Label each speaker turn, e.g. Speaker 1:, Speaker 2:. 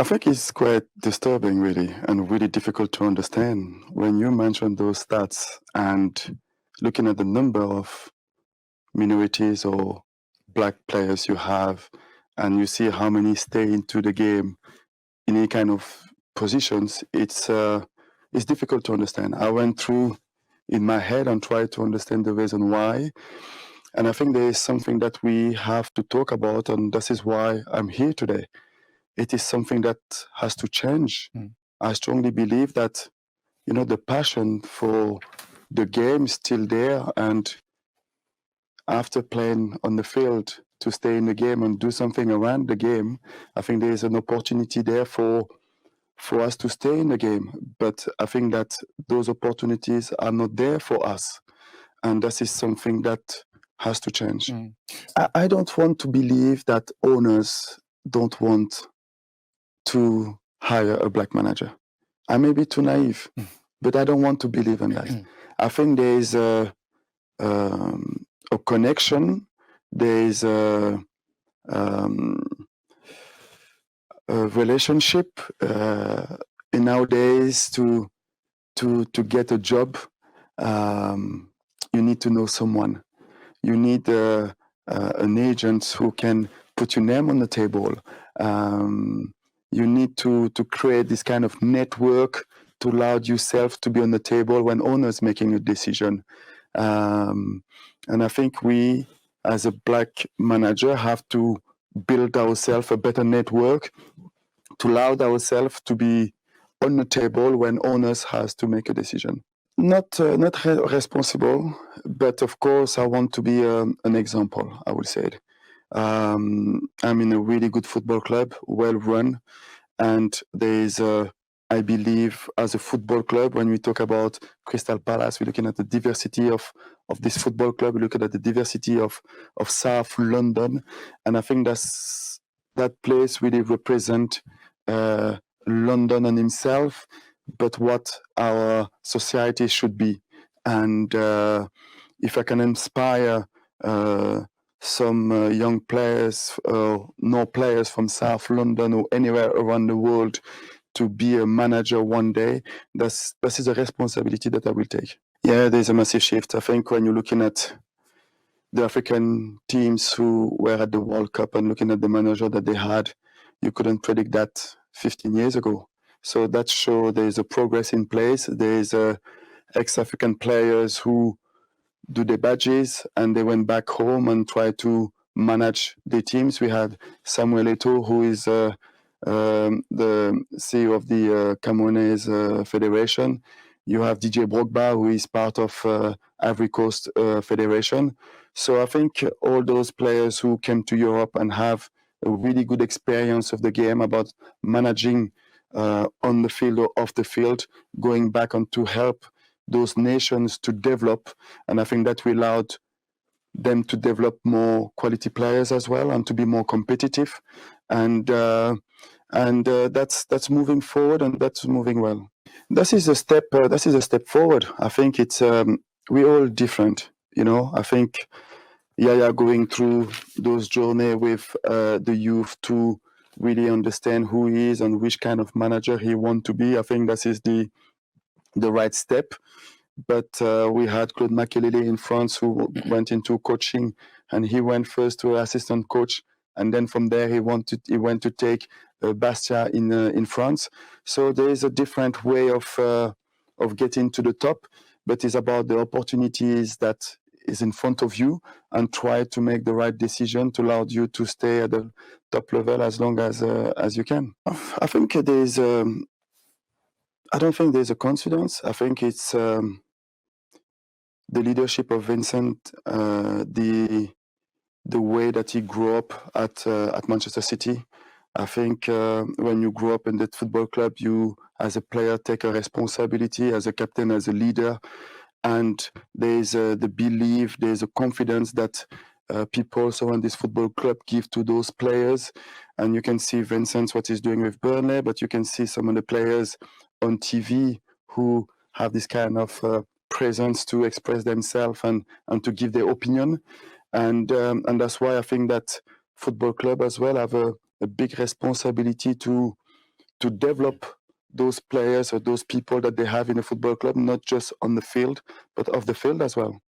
Speaker 1: I think it's quite disturbing, really, and really difficult to understand when you mention those stats and looking at the number of minorities or black players you have, and you see how many stay into the game in any kind of positions. It's difficult to understand. I went through in my head and tried to understand the reason why, and I think there is something that we have to talk about, and this is why I'm here today. It is something that has to change. I strongly believe that, the passion for the game is still there, and after playing on the field, to stay in the game and do something around the game, I think there is an opportunity there for us to stay in the game. But I think that those opportunities are not there for us, and this is something that has to change. I don't want to believe that owners don't want to hire a black manager. I may be too naive, but I don't want to believe in that. I think there is a connection. There is a relationship in nowadays to get a job. You need to know someone. You need an agent who can put your name on the table. You need to create this kind of network to allow yourself to be on the table when owners making a decision. And I think we, as a black manager, have to build ourselves a better network to allow ourselves to be on the table when owners has to make a decision. Not responsible, but of course I want to be an example, I would say. I'm in a really good football club, well run, and there is I believe as a football club, when we talk about Crystal Palace, we're looking at the diversity of this football club, we're looking at the diversity of South London, and I think that place really represent London and himself, but what our society should be. And if I can inspire some young players, no players from South London or anywhere around the world to be a manager one day, this is a responsibility that I will take. Yeah, there's a massive shift. I think when you're looking at the African teams who were at the World Cup and looking at the manager that they had, you couldn't predict that 15 years ago. So that shows there's a progress in place. There's ex-African players who do their badges and they went back home and tried to manage their teams. We had Samuel Eto'o, who is the CEO of the Cameroonese Federation. You have DJ Brogba, who is part of Ivory Coast Federation. So I think all those players who came to Europe and have a really good experience of the game about managing on the field or off the field, going back on to help those nations to develop. And I think that we allowed them to develop more quality players as well and to be more competitive. And that's moving forward, and that's moving well. This is a step. This is a step forward. I think it's we're all different. I think Yaya going through those journey with the youth to really understand who he is and which kind of manager he want to be. I think that is the right step. But we had Claude Makelele in France who went into coaching, and he went first to assistant coach, and then from there he went to take Bastia in France. So there is a different way of getting to the top, but it's about the opportunities that is in front of you and try to make the right decision to allow you to stay at the top level as long as you can. I think there's I don't think there's a coincidence. I think it's the leadership of Vincent, the way that he grew up at Manchester City. I think when you grow up in that football club, you as a player take a responsibility as a captain, as a leader, and there's the belief, there's a confidence that people around this football club give to those players. And you can see Vincent, what he's doing with Burnley, but you can see some of the players on TV who have this kind of presence to express themselves and to give their opinion. And that's why I think that football club as well have a big responsibility to to develop those players or those people that they have in a football club, not just on the field, but off the field as well.